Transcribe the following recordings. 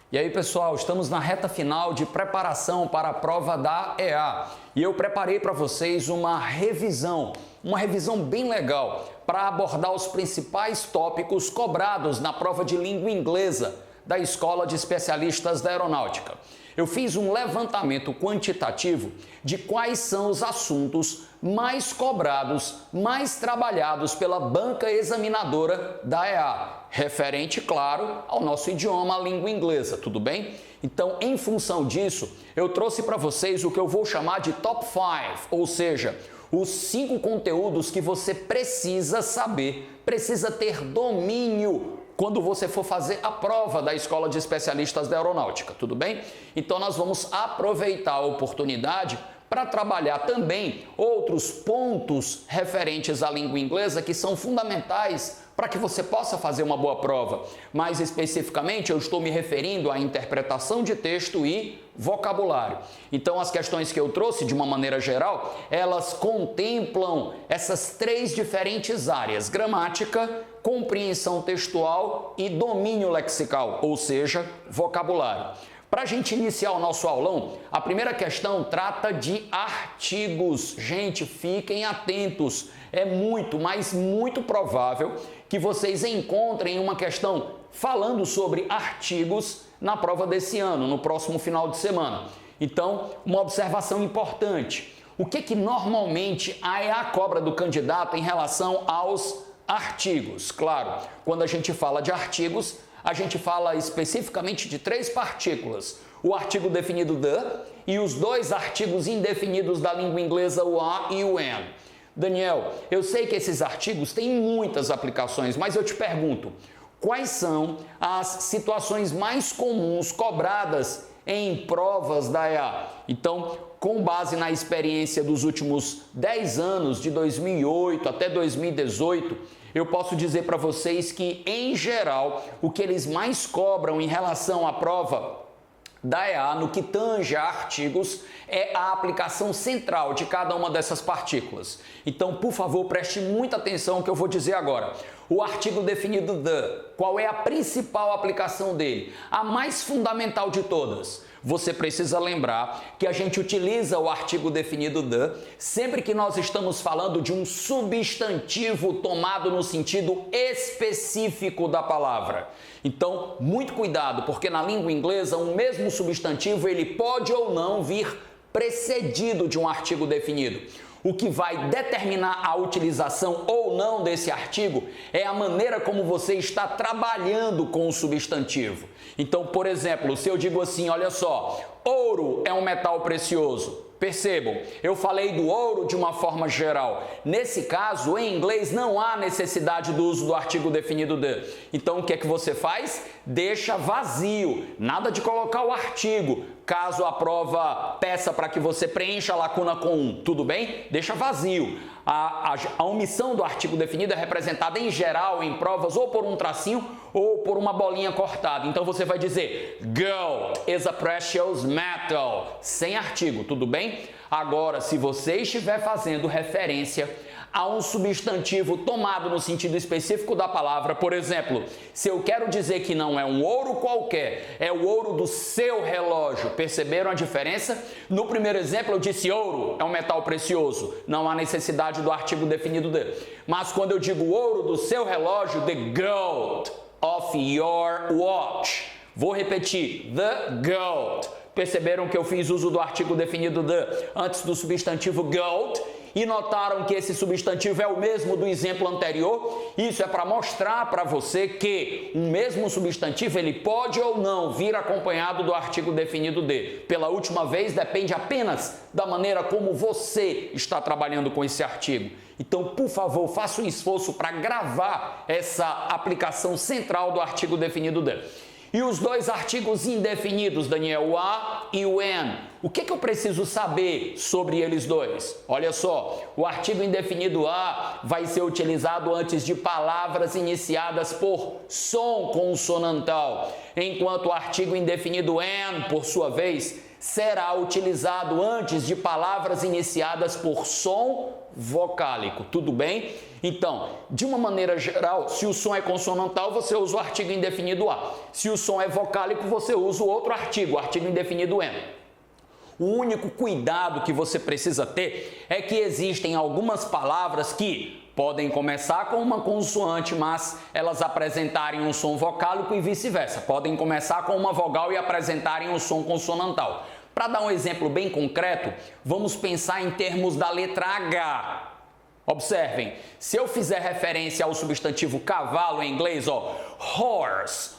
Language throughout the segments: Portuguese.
E aí, pessoal, estamos na reta final de preparação para a prova da EA e eu preparei para vocês uma revisão bem legal para abordar os principais tópicos cobrados na prova de língua inglesa da Escola de Especialistas da Aeronáutica. Eu fiz um levantamento quantitativo de quais são os assuntos mais cobrados, mais trabalhados pela banca examinadora da EA, referente, claro, ao nosso idioma, a língua inglesa, tudo bem? Então, em função disso, eu trouxe para vocês o que eu vou chamar de Top 5, ou seja, os 5 conteúdos que você precisa saber, precisa ter domínio quando você for fazer a prova da Escola de Especialistas da Aeronáutica, tudo bem? Então nós vamos aproveitar a oportunidade para trabalhar também outros pontos referentes à língua inglesa que são fundamentais para que você possa fazer uma boa prova. Mais especificamente, eu estou me referindo à interpretação de texto e vocabulário. Então, as questões que eu trouxe, de uma maneira geral, elas contemplam essas 3 diferentes áreas: gramática, compreensão textual e domínio lexical, ou seja, vocabulário. Para a gente iniciar o nosso aulão, a primeira questão trata de artigos. Gente, fiquem atentos. É muito, mas muito provável que vocês encontrem uma questão falando sobre artigos na prova desse ano, no próximo final de semana. Então, uma observação importante. O que normalmente a EA cobra do candidato em relação aos artigos? Claro, quando a gente fala de artigos, a gente fala especificamente de 3 partículas: o artigo definido the e os 2 artigos indefinidos da língua inglesa, o a e o an. Daniel, eu sei que esses artigos têm muitas aplicações, mas eu te pergunto, quais são as situações mais comuns cobradas em provas da EA? Então, com base na experiência dos últimos 10 anos, de 2008 até 2018, eu posso dizer para vocês que, em geral, o que eles mais cobram em relação à prova da EA, no que tange a artigos, é a aplicação central de cada uma dessas partículas. Então, por favor, preste muita atenção no que eu vou dizer agora. O artigo definido the, qual é a principal aplicação dele? A mais fundamental de todas. Você precisa lembrar que a gente utiliza o artigo definido the sempre que nós estamos falando de um substantivo tomado no sentido específico da palavra. Então, muito cuidado, porque na língua inglesa, um mesmo substantivo ele pode ou não vir precedido de um artigo definido. O que vai determinar a utilização ou não desse artigo é a maneira como você está trabalhando com o substantivo. Então, por exemplo, se eu digo assim, olha só, ouro é um metal precioso. Percebam, eu falei do ouro de uma forma geral. Nesse caso, em inglês, não há necessidade do uso do artigo definido the. Então, o que é que você faz? Deixa vazio, nada de colocar o artigo. Caso a prova peça para que você preencha a lacuna com um, tudo bem? Deixa vazio. A omissão do artigo definido é representada em geral em provas ou por um tracinho ou por uma bolinha cortada. Então você vai dizer gold is a precious metal, sem artigo, tudo bem? Agora, se você estiver fazendo referência a um substantivo tomado no sentido específico da palavra, por exemplo, se eu quero dizer que não é um ouro qualquer, é o ouro do seu relógio, perceberam a diferença? No primeiro exemplo eu disse ouro é um metal precioso, não há necessidade do artigo definido the. Mas quando eu digo ouro do seu relógio, the gold of your watch, vou repetir, the gold. Perceberam que eu fiz uso do artigo definido the antes do substantivo gold? E notaram que esse substantivo é o mesmo do exemplo anterior? Isso é para mostrar para você que um mesmo substantivo ele pode ou não vir acompanhado do artigo definido de. Pela última vez, depende apenas da maneira como você está trabalhando com esse artigo. Então, por favor, faça um esforço para gravar essa aplicação central do artigo definido de. E os 2 artigos indefinidos, Daniel, o a e o an, o que eu preciso saber sobre eles 2? Olha só, o artigo indefinido a vai ser utilizado antes de palavras iniciadas por som consonantal, enquanto o artigo indefinido an, por sua vez, será utilizado antes de palavras iniciadas por som vocálico, tudo bem? Então, de uma maneira geral, se o som é consonantal, você usa o artigo indefinido a. Se o som é vocálico, você usa o outro artigo, o artigo indefinido n. O único cuidado que você precisa ter é que existem algumas palavras que podem começar com uma consoante, mas elas apresentarem um som vocálico e vice-versa. Podem começar com uma vogal e apresentarem um som consonantal. Para dar um exemplo bem concreto, vamos pensar em termos da letra H. Observem, se eu fizer referência ao substantivo cavalo em inglês, ó, horse,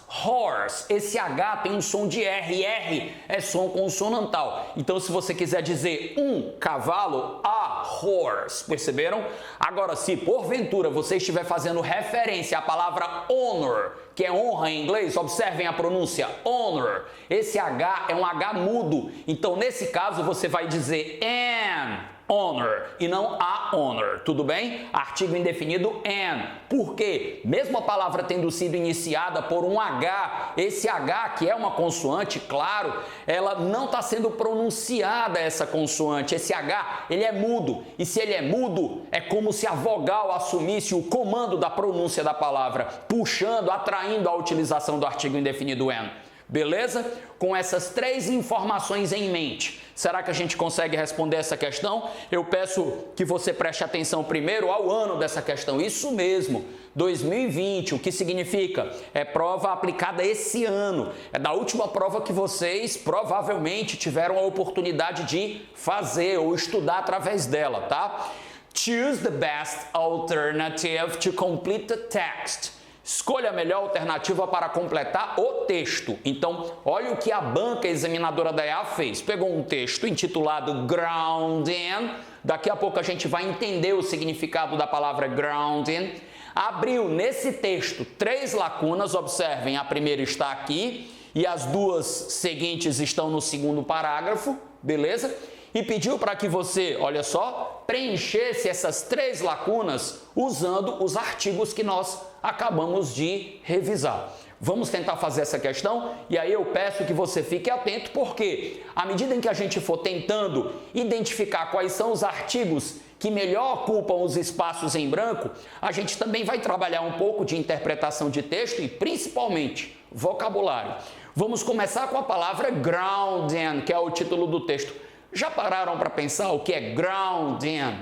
esse H tem um som de R, R é som consonantal. Então, se você quiser dizer um cavalo, a horse, perceberam? Agora, se porventura você estiver fazendo referência à palavra honor, que é honra em inglês, observem a pronúncia, honor. Esse H é um H mudo. Então, nesse caso, você vai dizer an honor e não a honor, tudo bem? Artigo indefinido an. Por quê? Mesmo a palavra tendo sido iniciada por um H, esse H, que é uma consoante, claro, ela não está sendo pronunciada essa consoante. Esse H, ele é mudo. E se ele é mudo, é como se a vogal assumisse o comando da pronúncia da palavra, puxando, atraindo a utilização do artigo indefinido an. Beleza? Com essas três informações em mente, será que a gente consegue responder essa questão? Eu peço que você preste atenção primeiro ao ano dessa questão. Isso mesmo, 2020, o que significa? É prova aplicada esse ano. É da última prova que vocês provavelmente tiveram a oportunidade de fazer ou estudar através dela, tá? Choose the best alternative to complete the text. Escolha a melhor alternativa para completar o texto. Então, olha o que a banca examinadora da EA fez. Pegou um texto intitulado Grounding. Daqui a pouco a gente vai entender o significado da palavra grounding. Abriu nesse texto 3 lacunas. Observem, a primeira está aqui e as 2 seguintes estão no segundo parágrafo. Beleza? E pediu para que você, olha só, preenchesse essas 3 lacunas usando os artigos que nós acabamos de revisar. Vamos tentar fazer essa questão e aí eu peço que você fique atento porque à medida em que a gente for tentando identificar quais são os artigos que melhor ocupam os espaços em branco, a gente também vai trabalhar um pouco de interpretação de texto e principalmente vocabulário. Vamos começar com a palavra grounding, que é o título do texto. Já pararam para pensar o que é grounding?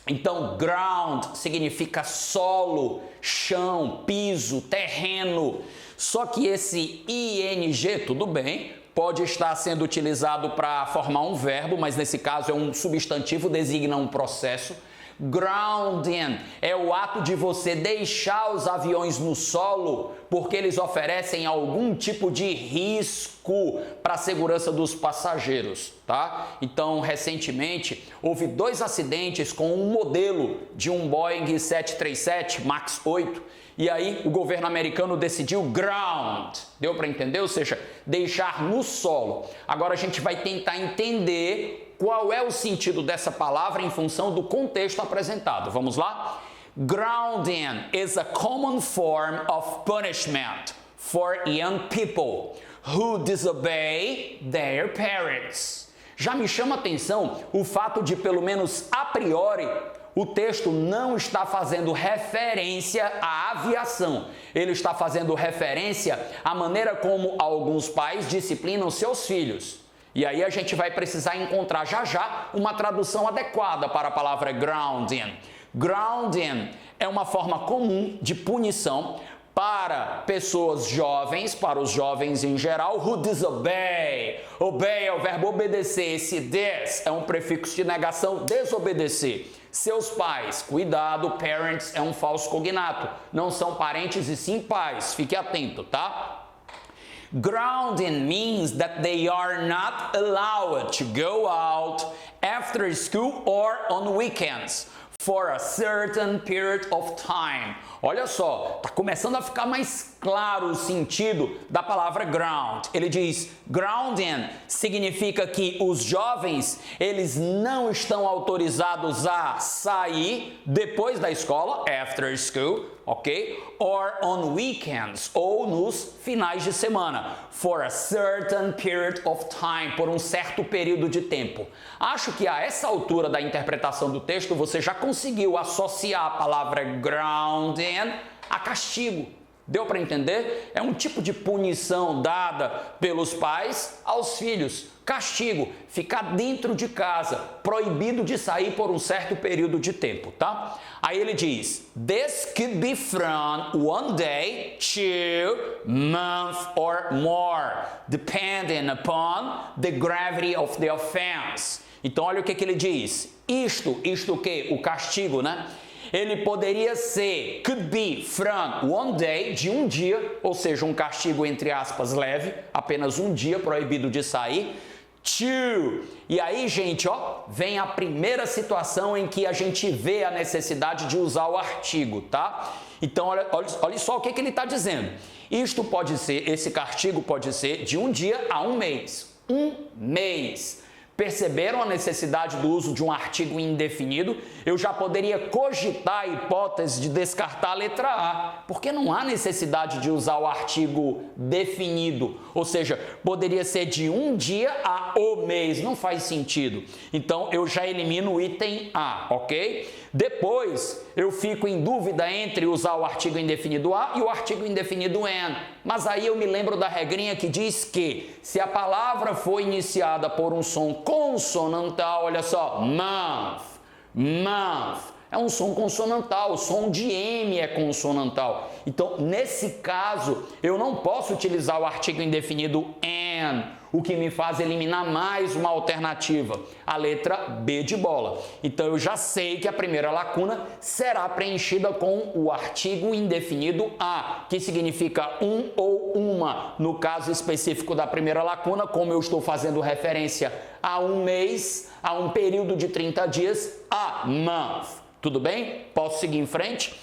Então, ground significa solo, chão, piso, terreno. Só que esse ing, tudo bem, pode estar sendo utilizado para formar um verbo, mas nesse caso é um substantivo, designa um processo. Grounding é o ato de você deixar os aviões no solo porque eles oferecem algum tipo de risco para a segurança dos passageiros, tá? Então, recentemente, houve 2 acidentes com um modelo de um Boeing 737 MAX 8 e aí o governo americano decidiu ground, deu para entender? Ou seja, deixar no solo. Agora a gente vai tentar entender qual é o sentido dessa palavra em função do contexto apresentado. Vamos lá? Grounding is a common form of punishment for young people who disobey their parents. Já me chama a atenção o fato de, pelo menos a priori, o texto não está fazendo referência à aviação. Ele está fazendo referência à maneira como alguns pais disciplinam seus filhos. E aí a gente vai precisar encontrar já uma tradução adequada para a palavra grounding. Grounding é uma forma comum de punição para pessoas jovens, para os jovens em geral, who disobey. Obey é o verbo obedecer, esse des é um prefixo de negação, desobedecer. Seus pais, cuidado, parents é um falso cognato, não são parentes e sim pais, fique atento, tá? Grounding means that they are not allowed to go out after school or on weekends for a certain period of time. Olha só, está começando a ficar mais claro o sentido da palavra ground. Ele diz, grounding significa que os jovens, eles não estão autorizados a sair depois da escola, after school, ok? Or on weekends, ou nos finais de semana, for a certain period of time, por um certo período de tempo. Acho que a essa altura da interpretação do texto, você já conseguiu associar a palavra grounding a castigo. Deu para entender? É um tipo de punição dada pelos pais aos filhos. Castigo, ficar dentro de casa, proibido de sair por um certo período de tempo, tá? Aí ele diz, this could be from 1 day to month or more, depending upon the gravity of the offense. Então olha o que ele diz. Isto o que? O castigo, né? Ele poderia ser, could be from 1 day, de um dia, ou seja, um castigo entre aspas leve, apenas um dia proibido de sair, to. E aí, gente, ó, vem a primeira situação em que a gente vê a necessidade de usar o artigo, tá? Então, olha só o que ele está dizendo. Isto pode ser, esse castigo pode ser de um dia a um mês. Um mês. Perceberam a necessidade do uso de um artigo indefinido? Eu já poderia cogitar a hipótese de descartar a letra A, porque não há necessidade de usar o artigo definido, ou seja, poderia ser de um dia a o mês, não faz sentido. Então, eu já elimino o item A, ok? Depois, eu fico em dúvida entre usar o artigo indefinido A e o artigo indefinido N. Mas aí eu me lembro da regrinha que diz que se a palavra for iniciada por um som consonantal, olha só, month, é um som consonantal, o som de M é consonantal. Então, nesse caso, eu não posso utilizar o artigo indefinido N, o que me faz eliminar mais uma alternativa, a letra B de bola. Então, eu já sei que a primeira lacuna será preenchida com o artigo indefinido A, que significa um ou uma. No caso específico da primeira lacuna, como eu estou fazendo referência a um mês, a um período de 30 dias, a month. Tudo bem? Posso seguir em frente?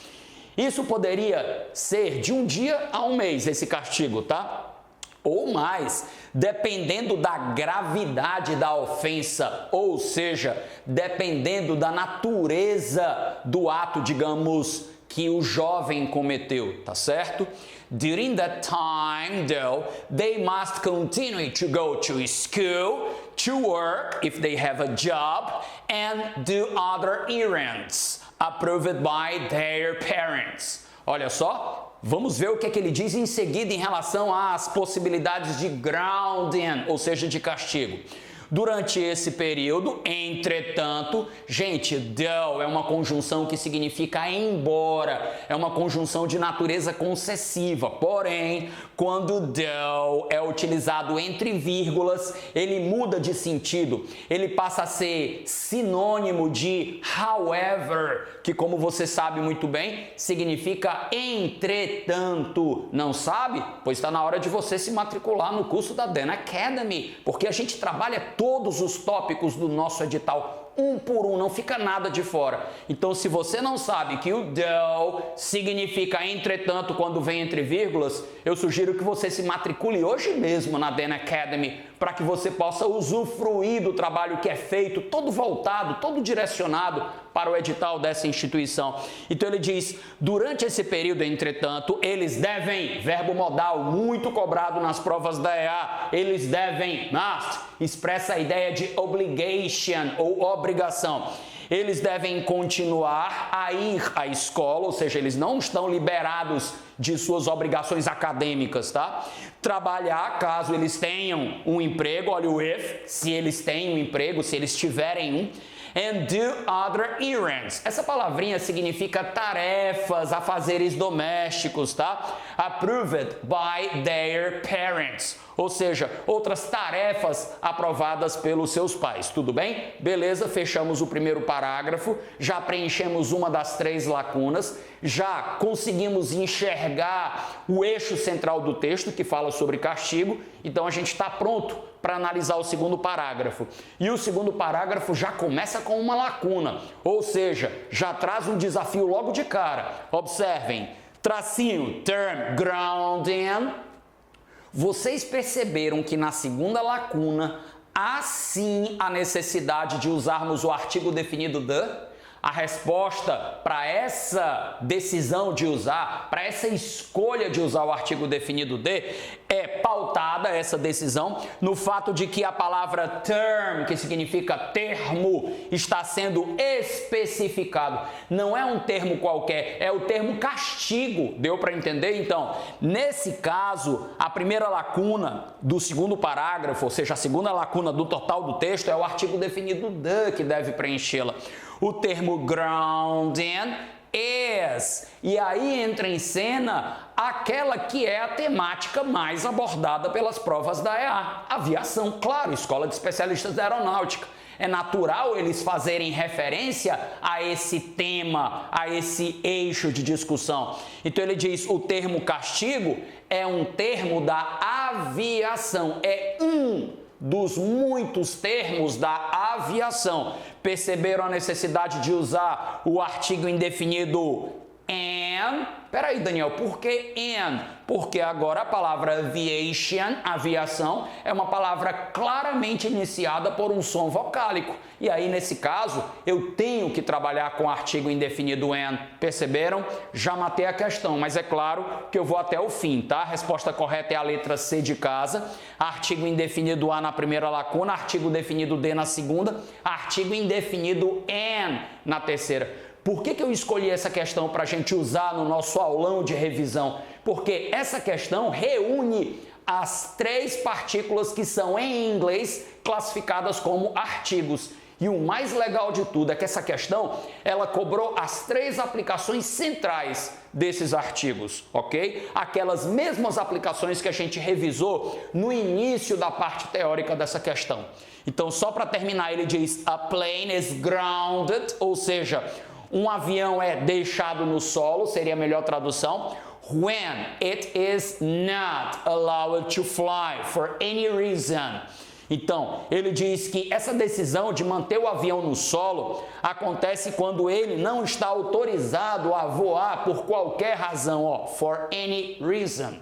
Isso poderia ser de um dia a um mês, esse castigo, tá? Ou mais, dependendo da gravidade da ofensa, ou seja, dependendo da natureza do ato, digamos, que o jovem cometeu, tá certo? During that time, though, they must continue to go to school, to work if they have a job, and do other errands approved by their parents. Olha só, vamos ver o que ele diz em seguida em relação às possibilidades de grounding, ou seja, de castigo. Durante esse período, entretanto, gente, though é uma conjunção que significa embora, é uma conjunção de natureza concessiva, porém, quando though é utilizado entre vírgulas, ele muda de sentido, ele passa a ser sinônimo de however, que como você sabe muito bem, significa entretanto. Não sabe? Pois está na hora de você se matricular no curso da Dan Academy, porque a gente trabalha todos os tópicos do nosso edital, um por um, não fica nada de fora. Então, se você não sabe que o though significa entretanto quando vem entre vírgulas, eu sugiro que você se matricule hoje mesmo na Dan Academy, para que você possa usufruir do trabalho que é feito, todo voltado, todo direcionado para o edital dessa instituição. Então ele diz, durante esse período, entretanto, eles devem, verbo modal muito cobrado nas provas da EA, eles devem, expressa a ideia de obligation ou obrigação. Eles devem continuar a ir à escola, ou seja, eles não estão liberados de suas obrigações acadêmicas, tá? Trabalhar, caso eles tenham um emprego, olha o if, se eles têm um emprego, se eles tiverem um, and do other errands. Essa palavrinha significa tarefas, afazeres domésticos, tá? Approved by their parents. Ou seja, outras tarefas aprovadas pelos seus pais. Tudo bem? Beleza, fechamos o primeiro parágrafo, já preenchemos uma das 3 lacunas, já conseguimos enxergar o eixo central do texto que fala sobre castigo, então a gente está pronto para analisar o segundo parágrafo. E o segundo parágrafo já começa com uma lacuna, ou seja, já traz um desafio logo de cara. Observem, tracinho, term, grounding. Vocês perceberam que na segunda lacuna há sim a necessidade de usarmos o artigo definido the? A resposta para essa decisão de usar, para essa escolha de usar o artigo definido de, é pautada essa decisão no fato de que a palavra term, que significa termo, está sendo especificado. Não é um termo qualquer, é o termo castigo. Deu para entender? Então, nesse caso, a primeira lacuna do segundo parágrafo, ou seja, a segunda lacuna do total do texto, é o artigo definido the que deve preenchê-la. O termo grounding is. E aí entra em cena aquela que é a temática mais abordada pelas provas da EA. Aviação, claro, Escola de Especialistas da Aeronáutica. É natural eles fazerem referência a esse tema, a esse eixo de discussão. Então ele diz, o termo castigo é um termo da aviação, é um dos muitos termos da aviação. Perceberam a necessidade de usar o artigo indefinido and? Peraí, Daniel, por que and? Porque agora a palavra aviation, aviação, é uma palavra claramente iniciada por um som vocálico. E aí, nesse caso, eu tenho que trabalhar com o artigo indefinido and. Perceberam? Já matei a questão, mas é claro que eu vou até o fim, tá? A resposta correta é a letra C de casa. Artigo indefinido a na primeira lacuna, artigo definido de na segunda, artigo indefinido and na terceira. Por que eu escolhi essa questão para a gente usar no nosso aulão de revisão? Porque essa questão reúne as três partículas que são, em inglês, classificadas como artigos. E o mais legal de tudo é que essa questão, ela cobrou as três aplicações centrais desses artigos, ok? Aquelas mesmas aplicações que a gente revisou no início da parte teórica dessa questão. Então, só para terminar, ele diz, a plane is grounded, ou seja, um avião é deixado no solo, seria a melhor tradução. When it is not allowed to fly for any reason. Então, ele diz que essa decisão de manter o avião no solo acontece quando ele não está autorizado a voar por qualquer razão, ó, for any reason.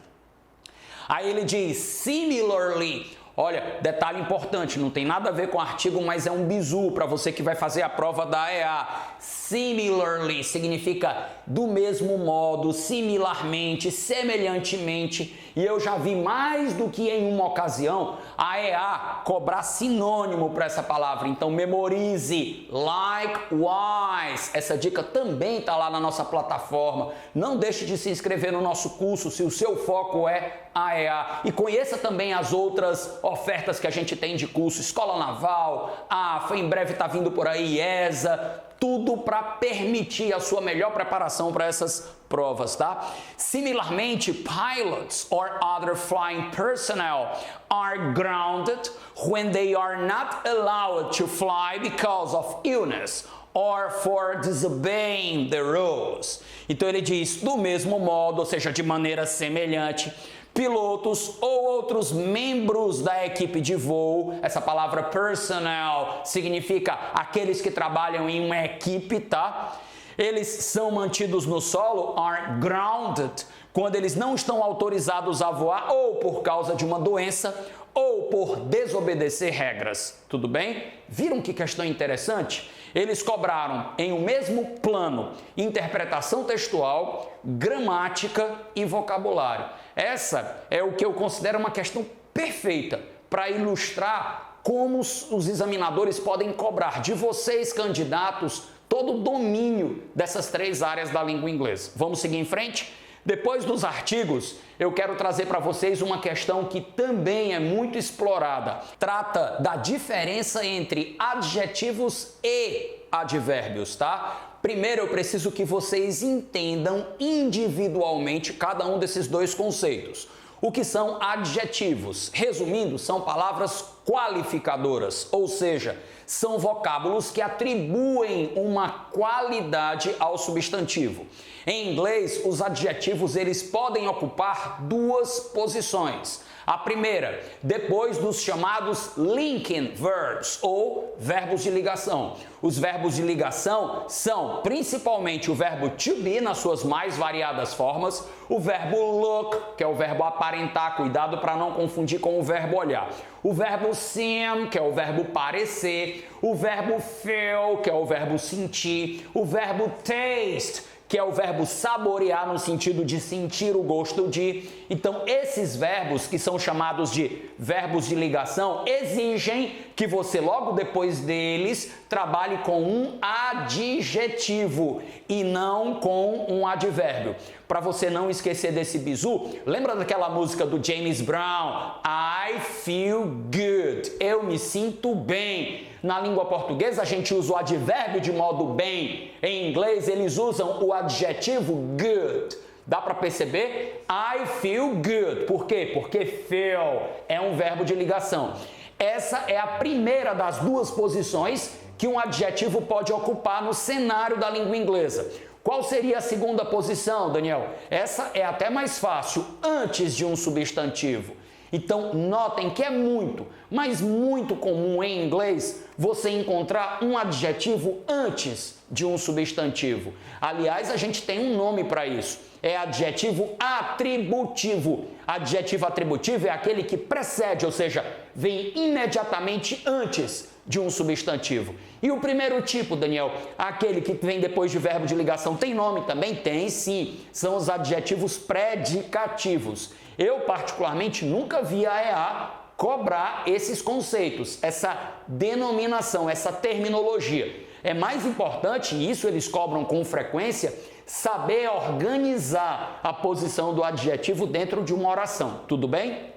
Aí ele diz, similarly. Olha, detalhe importante, não tem nada a ver com artigo, mas é um bizu para você que vai fazer a prova da EA. Similarly significa do mesmo modo, similarmente, semelhantemente. E eu já vi mais do que em uma ocasião a EA cobrar sinônimo para essa palavra. Então memorize, likewise. Essa dica também está lá na nossa plataforma. Não deixe de se inscrever no nosso curso se o seu foco é a EA. E conheça também as outras ofertas que a gente tem de curso, Escola Naval, AFA, em breve está vindo por aí ESA, tudo para permitir a sua melhor preparação para essas provas, tá? Similarmente, pilots or other flying personnel are grounded when they are not allowed to fly because of illness or for disobeying the rules. Então ele diz, do mesmo modo, ou seja, de maneira semelhante, pilotos ou outros membros da equipe de voo, essa palavra personnel significa aqueles que trabalham em uma equipe, tá? Eles são mantidos no solo, are grounded, quando eles não estão autorizados a voar ou por causa de uma doença ou por desobedecer regras, tudo bem? Viram que questão interessante? Eles cobraram em um mesmo plano interpretação textual, gramática e vocabulário. Essa é o que eu considero uma questão perfeita para ilustrar como os examinadores podem cobrar de vocês, candidatos, todo o domínio dessas três áreas da língua inglesa. Vamos seguir em frente? Depois dos artigos, eu quero trazer para vocês uma questão que também é muito explorada. Trata da diferença entre adjetivos e advérbios, tá? Primeiro, eu preciso que vocês entendam individualmente cada um desses dois conceitos. O que são adjetivos? Resumindo, são palavras qualificadoras, ou seja, são vocábulos que atribuem uma qualidade ao substantivo. Em inglês, os adjetivos eles podem ocupar duas posições. A primeira, depois dos chamados linking verbs, ou verbos de ligação. Os verbos de ligação são principalmente o verbo to be nas suas mais variadas formas, o verbo look, que é o verbo aparentar, cuidado para não confundir com o verbo olhar, o verbo seem, que é o verbo parecer, o verbo feel, que é o verbo sentir, o verbo taste, que é o verbo saborear no sentido de sentir o gosto de. Então, esses verbos, que são chamados de verbos de ligação, exigem que você, logo depois deles, trabalhe com um adjetivo e não com um advérbio. Para você não esquecer desse bizu, lembra daquela música do James Brown? I feel good. Eu me sinto bem. Na língua portuguesa, a gente usa o advérbio de modo bem. Em inglês, eles usam o adjetivo good. Dá para perceber? I feel good. Por quê? Porque feel é um verbo de ligação. Essa é a primeira das duas posições que um adjetivo pode ocupar no cenário da língua inglesa. Qual seria a segunda posição, Daniel? Essa é até mais fácil, antes de um substantivo. Então, notem que é muito, mas muito comum em inglês você encontrar um adjetivo antes de um substantivo. Aliás, a gente tem um nome para isso. É adjetivo atributivo. Adjetivo atributivo é aquele que precede, ou seja, vem imediatamente antes de um substantivo. E o primeiro tipo, Daniel, aquele que vem depois de verbo de ligação, tem nome também? Tem sim. São os adjetivos predicativos. Eu, particularmente, nunca vi a EA cobrar esses conceitos, essa denominação, essa terminologia. É mais importante, e isso eles cobram com frequência, saber organizar a posição do adjetivo dentro de uma oração. Tudo bem?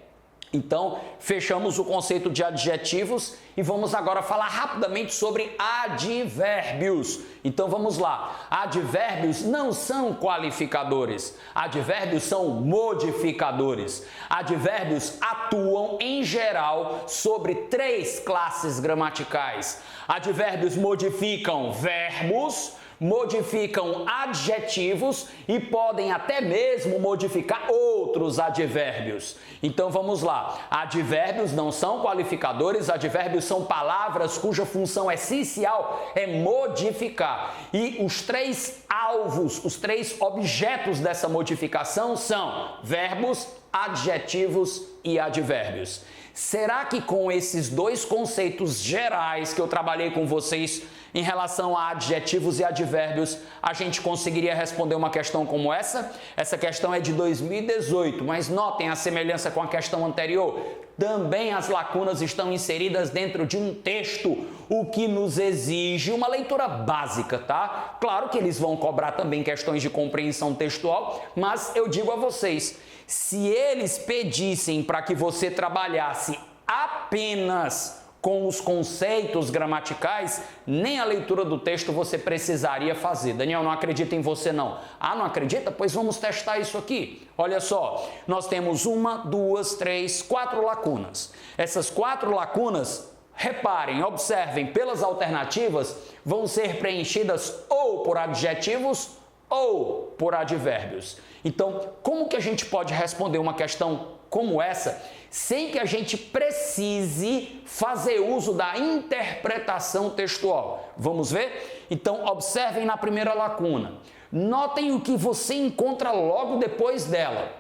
Então, fechamos o conceito de adjetivos e vamos agora falar rapidamente sobre advérbios. Então, vamos lá. Advérbios não são qualificadores. Advérbios são modificadores. Advérbios atuam, em geral, sobre 3 classes gramaticais. Advérbios modificam verbos, modificam adjetivos e podem até mesmo modificar outros advérbios. Então vamos lá. Advérbios não são qualificadores, advérbios são palavras cuja função essencial é modificar. E os 3 alvos, os 3 objetos dessa modificação são verbos, adjetivos e advérbios. Será que com esses 2 conceitos gerais que eu trabalhei com vocês em relação a adjetivos e advérbios, a gente conseguiria responder uma questão como essa? Essa questão é de 2018, mas notem a semelhança com a questão anterior. Também as lacunas estão inseridas dentro de um texto, o que nos exige uma leitura básica, tá? Claro que eles vão cobrar também questões de compreensão textual, mas eu digo a vocês, se eles pedissem para que você trabalhasse apenas com os conceitos gramaticais, nem a leitura do texto você precisaria fazer. Daniel, não acredita em você não. Ah, não acredita? Pois vamos testar isso aqui. Olha só, nós temos 1, 2, 3, 4 lacunas. Essas 4 lacunas, reparem, observem, pelas alternativas, vão ser preenchidas ou por adjetivos ou por advérbios. Então, como que a gente pode responder uma questão como essa, sem que a gente precise fazer uso da interpretação textual? Vamos ver? Então, observem na primeira lacuna. Notem o que você encontra logo depois dela.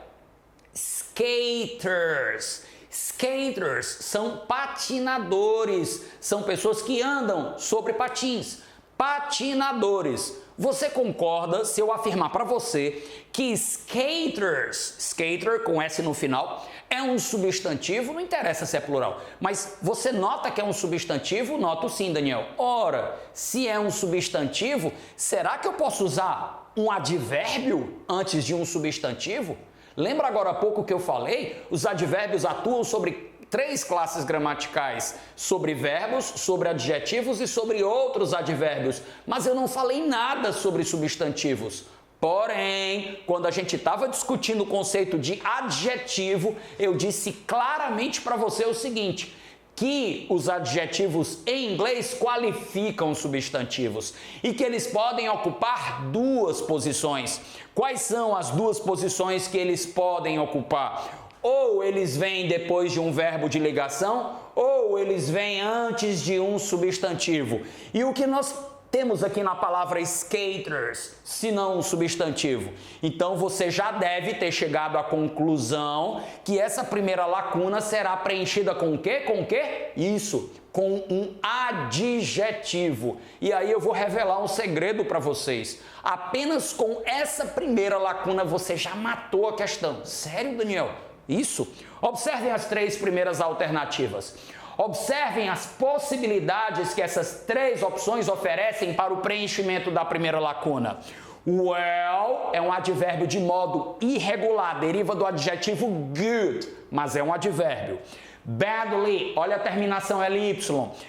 Skaters. Skaters são patinadores, são pessoas que andam sobre patins. Patinadores. Você concorda se eu afirmar para você que skaters, skater com S no final, é um substantivo? Não interessa se é plural, mas você nota que é um substantivo? Noto sim, Daniel. Ora, se é um substantivo, será que eu posso usar um advérbio antes de um substantivo? Lembra agora há pouco que eu falei? Os advérbios atuam sobre 3 classes gramaticais, sobre verbos, sobre adjetivos e sobre outros advérbios, mas eu não falei nada sobre substantivos. Porém, quando a gente estava discutindo o conceito de adjetivo, eu disse claramente para você o seguinte, que os adjetivos em inglês qualificam substantivos e que eles podem ocupar 2 posições. Quais são as 2 posições que eles podem ocupar? ou eles vêm depois de um verbo de ligação, ou eles vêm antes de um substantivo. E o que nós temos aqui na palavra skaters, se não um substantivo? Então você já deve ter chegado à conclusão que essa primeira lacuna será preenchida com o quê? Com o quê? Isso, com um adjetivo. E aí eu vou revelar um segredo para vocês. Apenas com essa primeira lacuna você já matou a questão. Sério, Daniel? Isso? Observem as três primeiras alternativas. Observem as possibilidades que essas três opções oferecem para o preenchimento da primeira lacuna. Well é um advérbio de modo irregular, deriva do adjetivo good, mas é um advérbio. Badly, olha a terminação ly,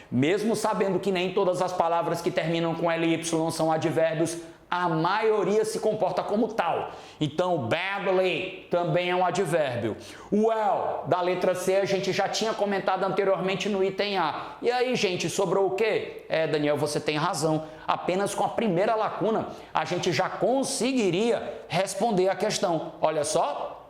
mesmo sabendo que nem todas as palavras que terminam com ly são advérbios, a maioria se comporta como tal. Então, badly também é um advérbio. Well, da letra C, a gente já tinha comentado anteriormente no item A. E aí, gente, sobrou o quê? Daniel, você tem razão. Apenas com a primeira lacuna, a gente já conseguiria responder a questão. Olha só.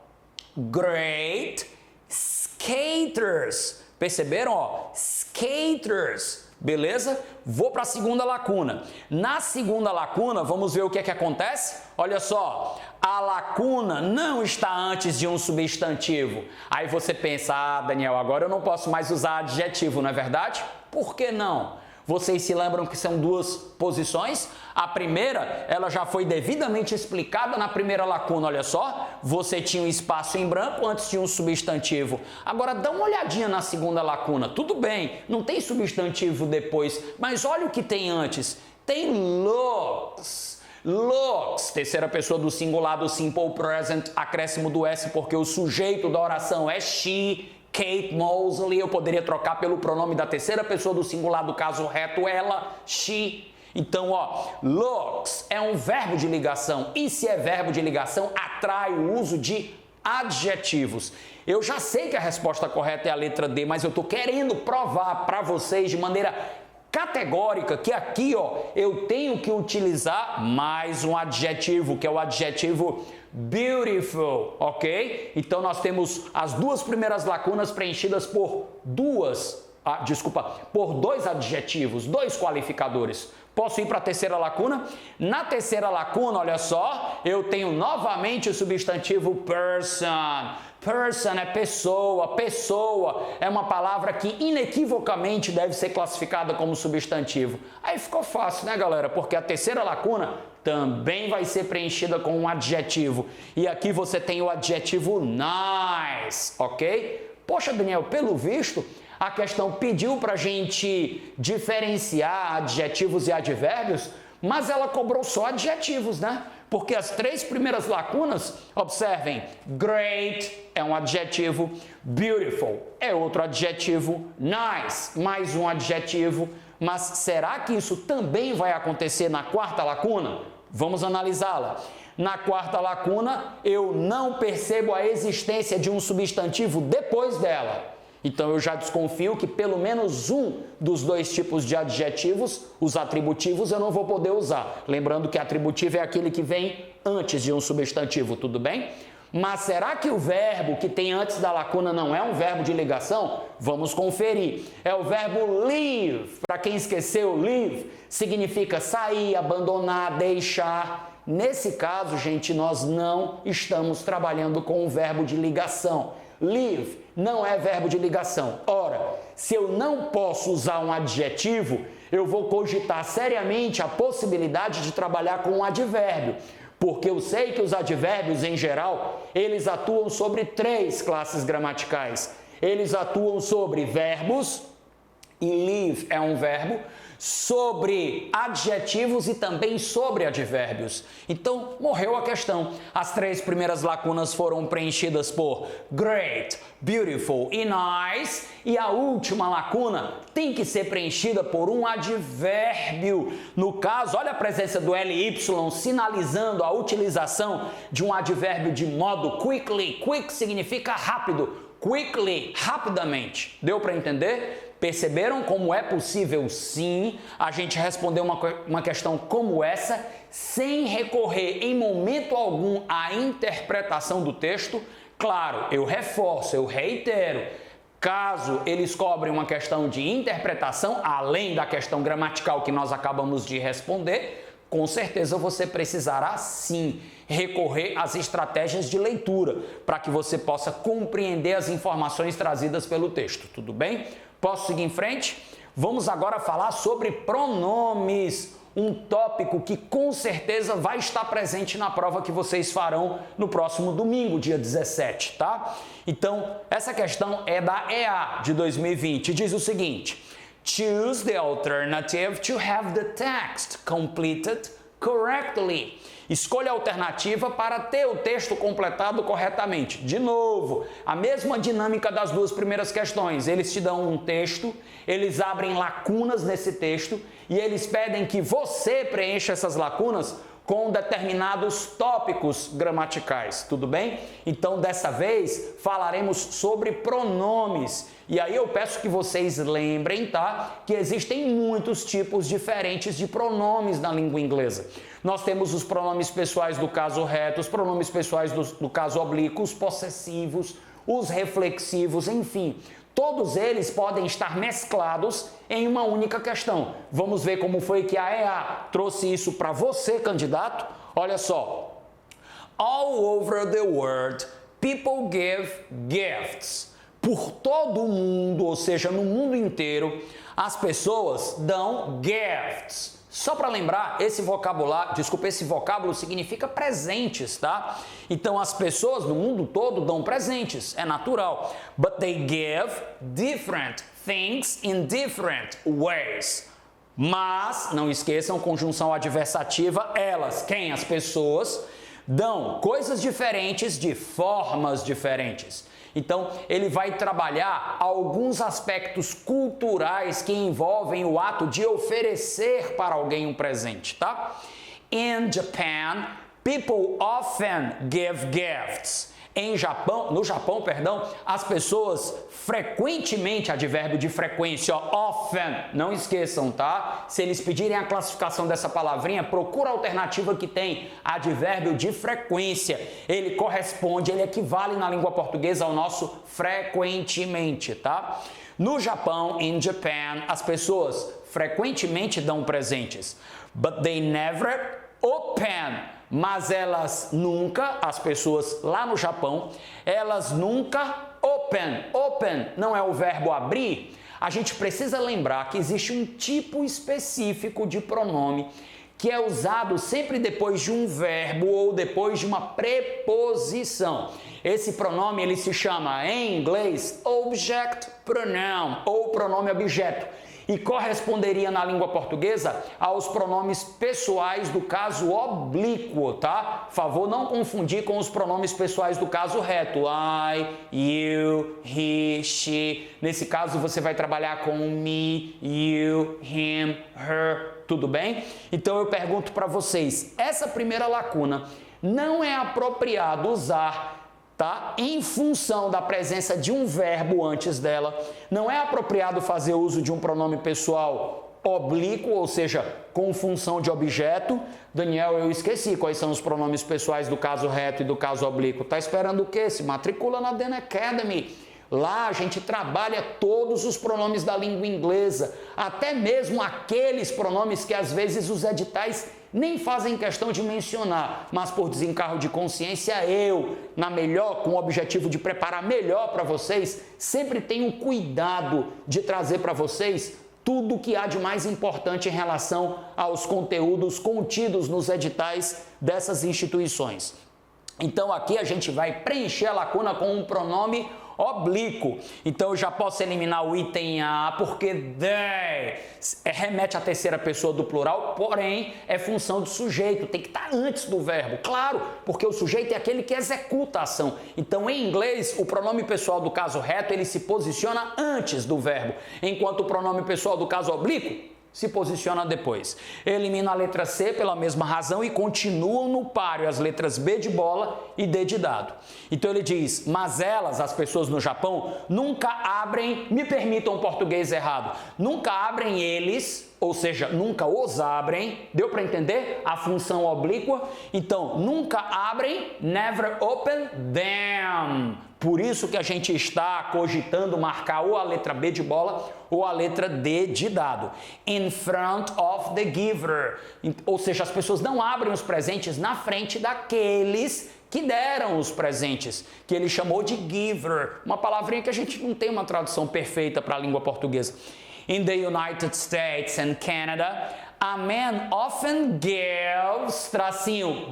Great skaters. Perceberam? Ó, skaters. Beleza? Vou para a segunda lacuna. Na segunda lacuna, vamos ver o que é que acontece? Olha só, a lacuna não está antes de um substantivo. Aí você pensa, Daniel, agora eu não posso mais usar adjetivo, não é verdade? Por que não? Vocês se lembram que são duas posições? A primeira, ela já foi devidamente explicada na primeira lacuna, olha só. Você tinha um espaço em branco antes de um substantivo. Agora dá uma olhadinha na segunda lacuna. Tudo bem, não tem substantivo depois, mas olha o que tem antes. Tem looks. Looks, terceira pessoa do singular do simple present, acréscimo do S porque o sujeito da oração é she. Kate Mosley, eu poderia trocar pelo pronome da terceira pessoa do singular do caso reto, ela, she. Então, ó, looks é um verbo de ligação e se é verbo de ligação, atrai o uso de adjetivos. Eu já sei que a resposta correta é a letra D, mas eu estou querendo provar para vocês de maneira categórica que aqui, ó, eu tenho que utilizar mais um adjetivo, que é o adjetivo beautiful, ok? Então nós temos as duas primeiras lacunas preenchidas por por dois adjetivos, dois qualificadores. Posso ir para a terceira lacuna? Na terceira lacuna, olha só, eu tenho novamente o substantivo person. Person é pessoa, pessoa é uma palavra que inequivocamente deve ser classificada como substantivo. Aí ficou fácil, né, galera? Porque a terceira lacuna também vai ser preenchida com um adjetivo. E aqui você tem o adjetivo nice, ok? Poxa, Daniel, pelo visto, a questão pediu para a gente diferenciar adjetivos e advérbios, mas ela cobrou só adjetivos, né? Porque as três primeiras lacunas, observem, great é um adjetivo, beautiful é outro adjetivo, nice mais um adjetivo, mas será que isso também vai acontecer na quarta lacuna? Vamos analisá-la. Na quarta lacuna, eu não percebo a existência de um substantivo depois dela. Então, eu já desconfio que pelo menos um dos dois tipos de adjetivos, os atributivos, eu não vou poder usar. Lembrando que atributivo é aquele que vem antes de um substantivo, tudo bem? Mas será que o verbo que tem antes da lacuna não é um verbo de ligação? Vamos conferir. É o verbo leave. Para quem esqueceu, leave significa sair, abandonar, deixar. Nesse caso, gente, nós não estamos trabalhando com o verbo de ligação. Leave não é verbo de ligação. Ora, se eu não posso usar um adjetivo, eu vou cogitar seriamente a possibilidade de trabalhar com um advérbio, porque eu sei que os advérbios, em geral, eles atuam sobre três classes gramaticais. Eles atuam sobre verbos, e leave é um verbo, sobre adjetivos e também sobre advérbios. Então, morreu a questão. As três primeiras lacunas foram preenchidas por great, beautiful e nice, e a última lacuna tem que ser preenchida por um advérbio. No caso, olha a presença do ly sinalizando a utilização de um advérbio de modo quickly. Quick significa rápido. Quickly, rapidamente. Deu para entender? Perceberam como é possível, sim, a gente responder uma questão como essa sem recorrer em momento algum à interpretação do texto? Claro, eu reforço, eu reitero. Caso eles cobrem uma questão de interpretação, além da questão gramatical que nós acabamos de responder, com certeza você precisará sim recorrer às estratégias de leitura para que você possa compreender as informações trazidas pelo texto, tudo bem? Posso seguir em frente? Vamos agora falar sobre pronomes, um tópico que com certeza vai estar presente na prova que vocês farão no próximo domingo, dia 17, tá? Então, essa questão é da EA de 2020 e diz o seguinte: choose the alternative to have the text completed correctly. Escolha a alternativa para ter o texto completado corretamente. De novo, a mesma dinâmica das duas primeiras questões. Eles te dão um texto, eles abrem lacunas nesse texto e eles pedem que você preencha essas lacunas com determinados tópicos gramaticais, tudo bem? Então, dessa vez, falaremos sobre pronomes. E aí eu peço que vocês lembrem, tá? Que existem muitos tipos diferentes de pronomes na língua inglesa. Nós temos os pronomes pessoais do caso reto, os pronomes pessoais do caso oblíquo, os possessivos, os reflexivos, enfim. Todos eles podem estar mesclados em uma única questão. Vamos ver como foi que a EA trouxe isso para você, candidato? Olha só. All over the world, people give gifts. Por todo o mundo, ou seja, no mundo inteiro, as pessoas dão gifts. Só para lembrar, esse vocábulo significa presentes, tá? Então, as pessoas no mundo todo dão presentes, é natural. But they give different things in different ways. Mas, não esqueçam, conjunção adversativa, elas, quem? As pessoas, dão coisas diferentes de formas diferentes. Então, ele vai trabalhar alguns aspectos culturais que envolvem o ato de oferecer para alguém um presente, tá? In Japan, people often give gifts. No Japão, as pessoas frequentemente, advérbio de frequência, often, não esqueçam, tá? Se eles pedirem a classificação dessa palavrinha, procura a alternativa que tem advérbio de frequência. Ele corresponde, ele equivale na língua portuguesa ao nosso frequentemente, tá? No Japão, in Japan, as pessoas frequentemente dão presentes, but they never open. Mas elas nunca, as pessoas lá no Japão, elas nunca open não é o verbo abrir. A gente precisa lembrar que existe um tipo específico de pronome que é usado sempre depois de um verbo ou depois de uma preposição. Esse pronome ele se chama em inglês object pronoun ou pronome objeto. E corresponderia na língua portuguesa aos pronomes pessoais do caso oblíquo, tá? Favor não confundir com os pronomes pessoais do caso reto. I, you, he, she. Nesse caso você vai trabalhar com me, you, him, her, tudo bem? Então eu pergunto para vocês, essa primeira lacuna não é apropriado usar, tá? Em função da presença de um verbo antes dela, não é apropriado fazer uso de um pronome pessoal oblíquo, ou seja, com função de objeto. Daniel, eu esqueci quais são os pronomes pessoais do caso reto e do caso oblíquo. Tá esperando o quê? Se matricula na Dan Academy. Lá a gente trabalha todos os pronomes da língua inglesa, até mesmo aqueles pronomes que às vezes os editais nem fazem questão de mencionar, mas por desencargo de consciência com o objetivo de preparar melhor para vocês, sempre tenho cuidado de trazer para vocês tudo o que há de mais importante em relação aos conteúdos contidos nos editais dessas instituições. Então aqui a gente vai preencher a lacuna com um pronome oblíquo. Então eu já posso eliminar o item A, porque they remete à terceira pessoa do plural, porém é função do sujeito, tem que estar antes do verbo, claro, porque o sujeito é aquele que executa a ação. Então em inglês, o pronome pessoal do caso reto, ele se posiciona antes do verbo, enquanto o pronome pessoal do caso oblíquo se posiciona depois. Elimina a letra C pela mesma razão e continuam no páreo as letras B de bola e D de dado. Então ele diz, mas elas, as pessoas no Japão, nunca abrem, me permitam um português errado, nunca abrem eles, ou seja, nunca os abrem, deu para entender a função oblíqua? Então, nunca abrem, never open them. Por isso que a gente está cogitando marcar ou a letra B de bola ou a letra D de dado. In front of the giver. Ou seja, as pessoas não abrem os presentes na frente daqueles que deram os presentes, que ele chamou de giver. Uma palavrinha que a gente não tem uma tradução perfeita para a língua portuguesa. In the United States and Canada, a man often gives,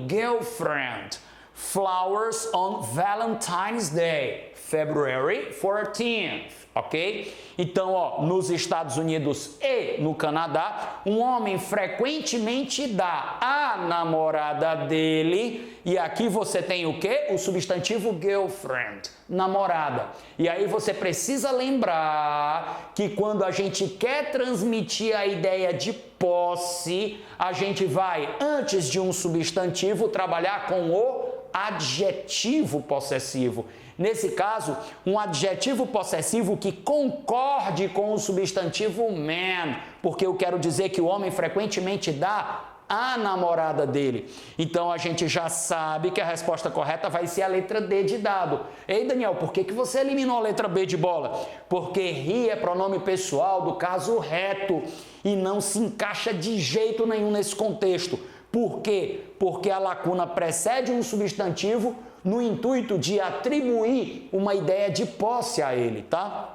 girlfriend, flowers on Valentine's Day, February 14th, ok? Então, ó, nos Estados Unidos e no Canadá, um homem frequentemente dá à namorada dele, e aqui você tem o quê? O substantivo girlfriend, namorada. E aí você precisa lembrar que quando a gente quer transmitir a ideia de posse, a gente vai, antes de um substantivo, trabalhar com o adjetivo possessivo. Nesse caso, um adjetivo possessivo que concorde com o substantivo man, porque eu quero dizer que o homem frequentemente dá à namorada dele. Então a gente já sabe que a resposta correta vai ser a letra D de dado. Ei, Daniel, por que você eliminou a letra B de bola? Porque he é pronome pessoal do caso reto e não se encaixa de jeito nenhum nesse contexto. Por quê? Porque a lacuna precede um substantivo no intuito de atribuir uma ideia de posse a ele, tá?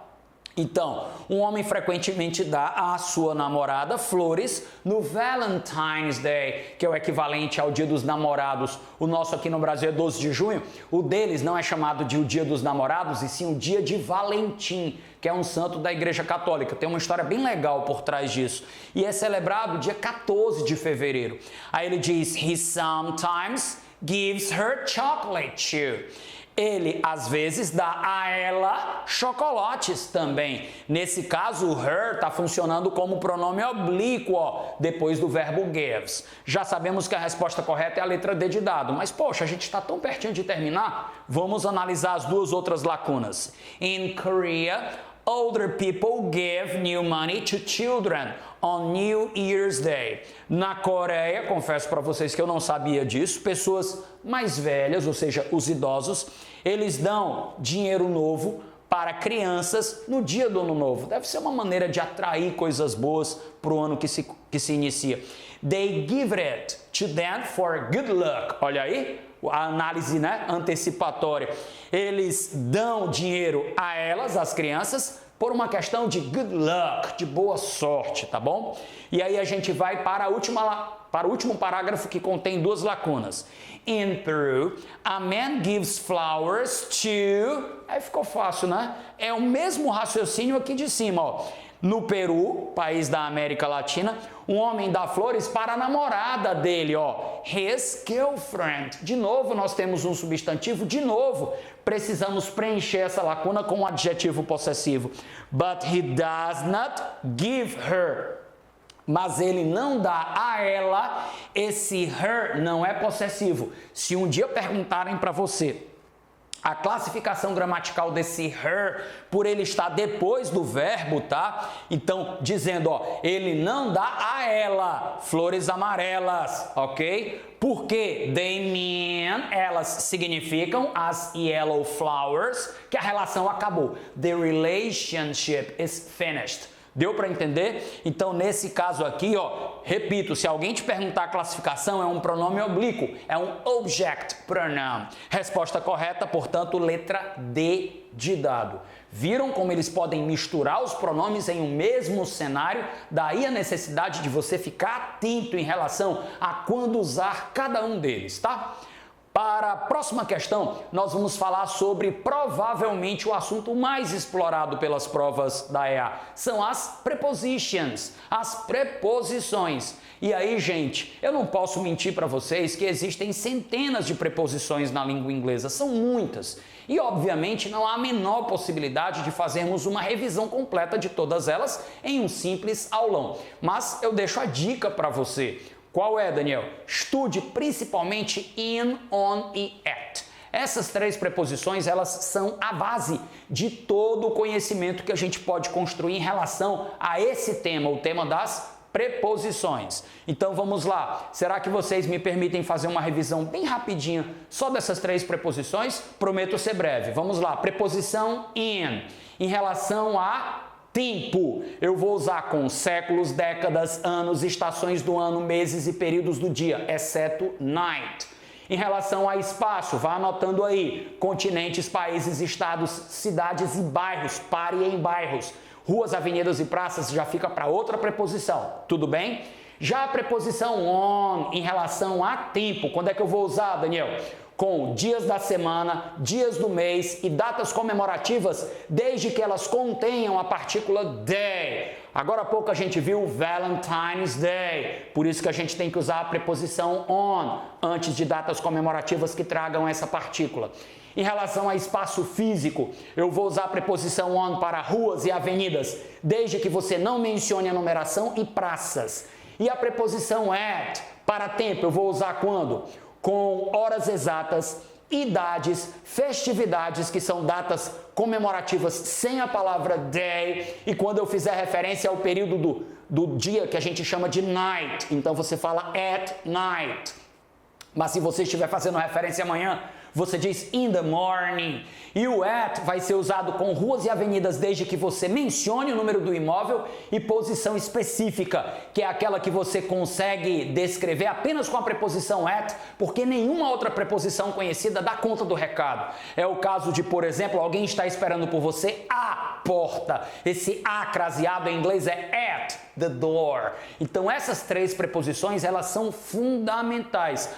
Então, um homem frequentemente dá à sua namorada flores no Valentine's Day, que é o equivalente ao Dia dos Namorados. O nosso aqui no Brasil é 12 de junho. O deles não é chamado de o Dia dos Namorados, e sim o Dia de Valentim, que é um santo da Igreja Católica. Tem uma história bem legal por trás disso. E é celebrado dia 14 de fevereiro. Aí ele diz, he sometimes gives her chocolate too. Ele, às vezes, dá a ela chocolates também. Nesse caso, o her está funcionando como pronome oblíquo, ó, depois do verbo gives. Já sabemos que a resposta correta é a letra D de dado, mas, poxa, a gente está tão pertinho de terminar. Vamos analisar as duas outras lacunas. In Korea, older people give new money to children on New Year's Day. Na Coreia, confesso para vocês que eu não sabia disso, pessoas mais velhas, ou seja, os idosos, eles dão dinheiro novo para crianças no dia do ano novo. Deve ser uma maneira de atrair coisas boas para o ano que se inicia. They give it to them for good luck. Olha aí, a análise, né, antecipatória. Eles dão dinheiro a elas, as crianças, por uma questão de good luck, de boa sorte, tá bom? E aí a gente vai para o último parágrafo que contém duas lacunas. In Peru, a man gives flowers to... Aí ficou fácil, né? É o mesmo raciocínio aqui de cima, ó. No Peru, país da América Latina, um homem dá flores para a namorada dele, ó. His girlfriend. De novo, nós temos um substantivo. De novo, precisamos preencher essa lacuna com um adjetivo possessivo. But he does not give her. Mas ele não dá a ela. Esse her não é possessivo. Se um dia perguntarem para você a classificação gramatical desse her, por ele estar depois do verbo, tá? Então, dizendo, ó, ele não dá a ela flores amarelas, ok? Porque they mean, elas significam as yellow flowers, que a relação acabou. The relationship is finished. Deu para entender? Então, nesse caso aqui, ó, repito, se alguém te perguntar a classificação, é um pronome oblíquo, é um object pronoun. Resposta correta, portanto, letra D de dado. Viram como eles podem misturar os pronomes em um mesmo cenário? Daí a necessidade de você ficar atento em relação a quando usar cada um deles, tá? Para a próxima questão, nós vamos falar sobre provavelmente o assunto mais explorado pelas provas da EA. São as prepositions, as preposições. E aí, gente, eu não posso mentir para vocês que existem centenas de preposições na língua inglesa, são muitas. E, obviamente, não há a menor possibilidade de fazermos uma revisão completa de todas elas em um simples aulão. Mas eu deixo a dica para você. Qual é, Daniel? Estude principalmente in, on e at. Essas três preposições, elas são a base de todo o conhecimento que a gente pode construir em relação a esse tema, o tema das preposições. Então vamos lá. Será que vocês me permitem fazer uma revisão bem rapidinha só dessas três preposições? Prometo ser breve. Vamos lá. Preposição in. Em relação a tempo, eu vou usar com séculos, décadas, anos, estações do ano, meses e períodos do dia, exceto night. Em relação a espaço, vá anotando aí, continentes, países, estados, cidades e bairros, pare em bairros. Ruas, avenidas e praças já fica para outra preposição, tudo bem? Já a preposição on, em relação a tempo, quando é que eu vou usar, Daniel? Com dias da semana, dias do mês e datas comemorativas, desde que elas contenham a partícula day. Agora há pouco a gente viu Valentine's Day, por isso que a gente tem que usar a preposição on antes de datas comemorativas que tragam essa partícula. Em relação a espaço físico, eu vou usar a preposição on para ruas e avenidas, desde que você não mencione a numeração e praças. E a preposição at para tempo, eu vou usar quando? Com horas exatas, idades, festividades, que são datas comemorativas sem a palavra day, e quando eu fizer referência ao período do dia que a gente chama de night, então você fala at night. Mas se você estiver fazendo referência amanhã, você diz in the morning. E o at vai ser usado com ruas e avenidas desde que você mencione o número do imóvel e posição específica, que é aquela que você consegue descrever apenas com a preposição at, porque nenhuma outra preposição conhecida dá conta do recado. É o caso de, por exemplo, alguém está esperando por você à porta. Esse a craseado em inglês é at the door. Então essas três preposições, elas são fundamentais.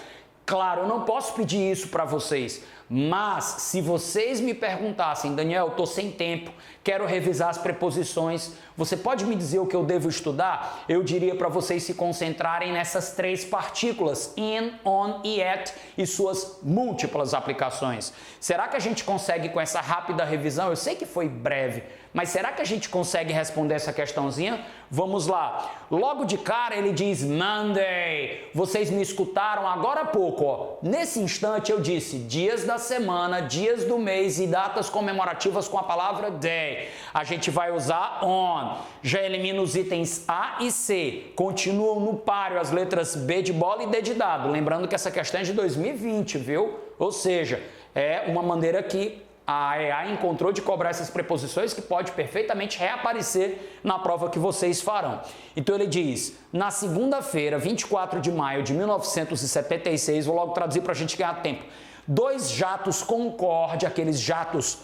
Claro, eu não posso pedir isso para vocês, mas se vocês me perguntassem, Daniel, estou sem tempo, quero revisar as preposições, você pode me dizer o que eu devo estudar? Eu diria para vocês se concentrarem nessas três partículas, in, on e at, e suas múltiplas aplicações. Será que a gente consegue com essa rápida revisão? Eu sei que foi breve, mas será que a gente consegue responder essa questãozinha? Vamos lá. Logo de cara ele diz Monday. Vocês me escutaram agora há pouco, ó. Nesse instante eu disse dias da semana, dias do mês e datas comemorativas com a palavra day. A gente vai usar on. Já elimina os itens A e C. Continuam no páreo as letras B de bola e D de dado. Lembrando que essa questão é de 2020, viu? Ou seja, é uma maneira que a EA encontrou de cobrar essas preposições que pode perfeitamente reaparecer na prova que vocês farão. Então ele diz, na segunda-feira, 24 de maio de 1976, vou logo traduzir para a gente ganhar tempo, 2 jatos Concorde, aqueles jatos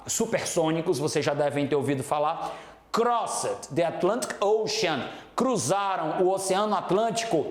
supersônicos, vocês já devem ter ouvido falar, crossed the Atlantic Ocean, cruzaram o Oceano Atlântico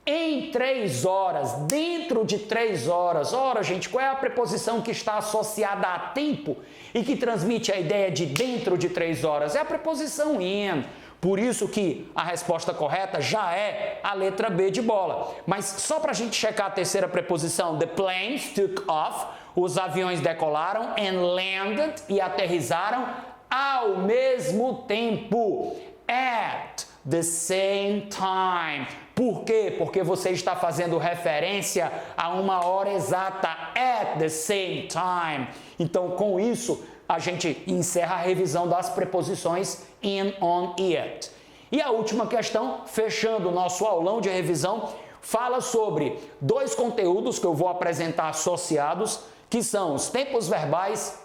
em 3 horas, dentro de 3 horas. Ora, gente, qual é a preposição que está associada a tempo e que transmite a ideia de dentro de 3 horas? É a preposição in. Por isso que a resposta correta já é a letra B de bola. Mas só para a gente checar a terceira preposição, the planes took off, os aviões decolaram, and landed, e aterrizaram ao mesmo tempo, at the same time. Por quê? Porque você está fazendo referência a uma hora exata, at the same time. Então, com isso, a gente encerra a revisão das preposições in, on e at. E a última questão, fechando o nosso aulão de revisão, fala sobre 2 conteúdos que eu vou apresentar associados, que são os tempos verbais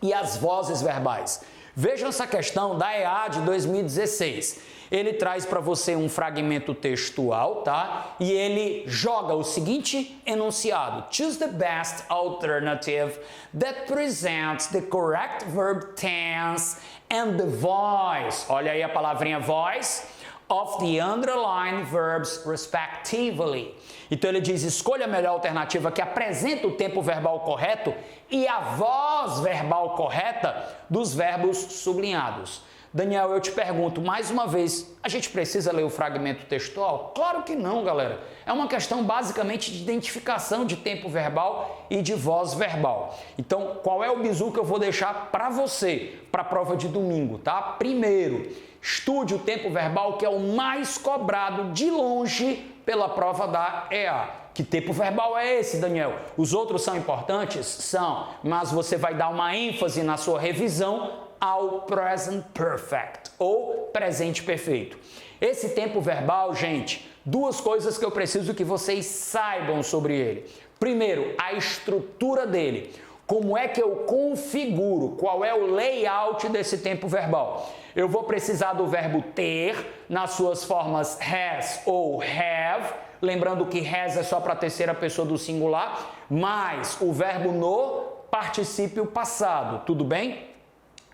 e as vozes verbais. Vejam essa questão da EA de 2016. Ele traz para você um fragmento textual, tá? E ele joga o seguinte enunciado: Choose the best alternative that presents the correct verb tense and the voice. Olha aí a palavrinha voice. of the underlined verbs respectively. Então ele diz, escolha a melhor alternativa que apresenta o tempo verbal correto e a voz verbal correta dos verbos sublinhados. Daniel, eu te pergunto mais uma vez, a gente precisa ler o fragmento textual? Claro que não, galera. É uma questão basicamente de identificação de tempo verbal e de voz verbal. Então, qual é o bizu que eu vou deixar para você, para a prova de domingo, tá? Primeiro, estude o tempo verbal, que é o mais cobrado de longe pela prova da EA. Que tempo verbal é esse, Daniel? Os outros são importantes? São, mas você vai dar uma ênfase na sua revisão ao present perfect, ou presente perfeito. Esse tempo verbal, gente, duas coisas que eu preciso que vocês saibam sobre ele. Primeiro, a estrutura dele. Como é que eu configuro? Qual é o layout desse tempo verbal? Eu vou precisar do verbo ter nas suas formas has ou have, lembrando que has é só para a terceira pessoa do singular, mais o verbo no particípio passado, tudo bem?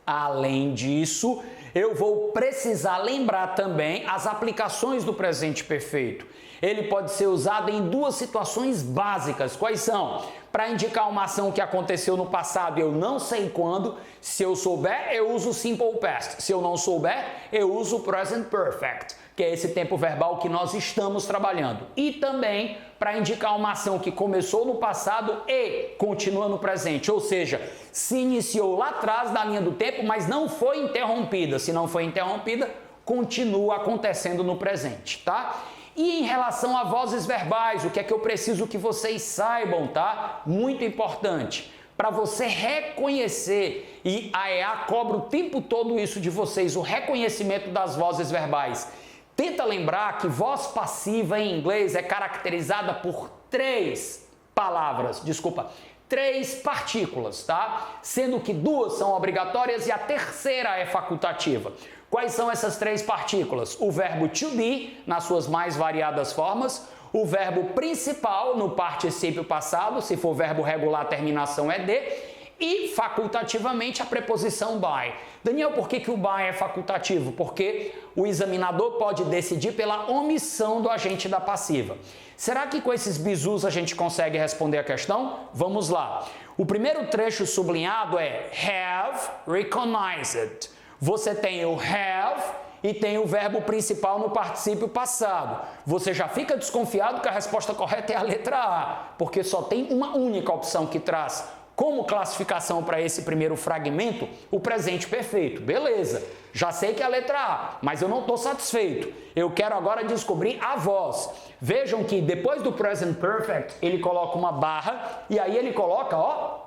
Além disso, eu vou precisar lembrar também as aplicações do presente perfeito. Ele pode ser usado em duas situações básicas. Quais são? Para indicar uma ação que aconteceu no passado e eu não sei quando. Se eu souber, eu uso o simple past. Se eu não souber, eu uso o present perfect, que é esse tempo verbal que nós estamos trabalhando. E também para indicar uma ação que começou no passado e continua no presente. Ou seja, se iniciou lá atrás da linha do tempo, mas não foi interrompida. Se não foi interrompida, continua acontecendo no presente, tá? E em relação a vozes verbais, o que é que eu preciso que vocês saibam, tá? Muito importante. Para você reconhecer, e a EA cobra o tempo todo isso de vocês, o reconhecimento das vozes verbais. Tenta lembrar que voz passiva em inglês é caracterizada por três partículas, tá? Sendo que duas são obrigatórias e a terceira é facultativa. Quais são essas três partículas? O verbo to be, nas suas mais variadas formas, o verbo principal no particípio passado, se for verbo regular, a terminação é de, e facultativamente a preposição by. Daniel, por que o by é facultativo? Porque o examinador pode decidir pela omissão do agente da passiva. Será que com esses bizus a gente consegue responder a questão? Vamos lá. O primeiro trecho sublinhado é have recognized. Você tem o have e tem o verbo principal no particípio passado. Você já fica desconfiado que a resposta correta é a letra A, porque só tem uma única opção que traz como classificação para esse primeiro fragmento o presente perfeito. Beleza, já sei que é a letra A, mas eu não estou satisfeito. Eu quero agora descobrir a voz. Vejam que depois do present perfect ele coloca uma barra e aí ele coloca, ó,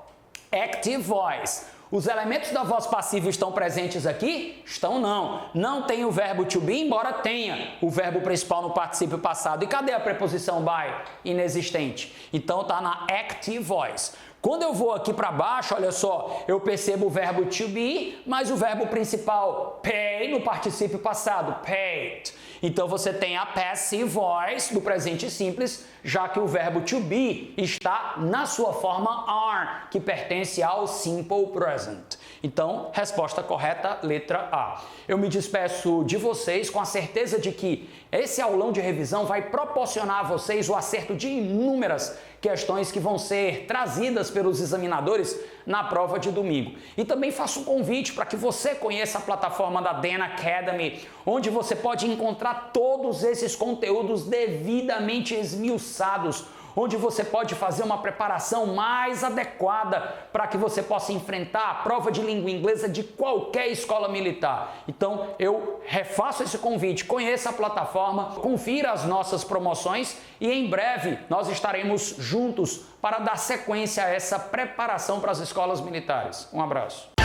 active voice. Os elementos da voz passiva estão presentes aqui? Estão não. Não tem o verbo to be, embora tenha o verbo principal no particípio passado. E cadê a preposição by? Inexistente. Então está na active voice. Quando eu vou aqui para baixo, olha só, eu percebo o verbo to be, mas o verbo principal pay no particípio passado, paid. Então você tem a passive voice do presente simples, já que o verbo to be está na sua forma are, que pertence ao simple present. Então, resposta correta, letra A. Eu me despeço de vocês com a certeza de que esse aulão de revisão vai proporcionar a vocês o acerto de inúmeras questões que vão ser trazidas pelos examinadores na prova de domingo. E também faço um convite para que você conheça a plataforma da Dan Academy, onde você pode encontrar todos esses conteúdos devidamente esmiuçados, onde você pode fazer uma preparação mais adequada para que você possa enfrentar a prova de língua inglesa de qualquer escola militar. Então, eu refaço esse convite, conheça a plataforma, confira as nossas promoções e em breve nós estaremos juntos para dar sequência a essa preparação para as escolas militares. Um abraço.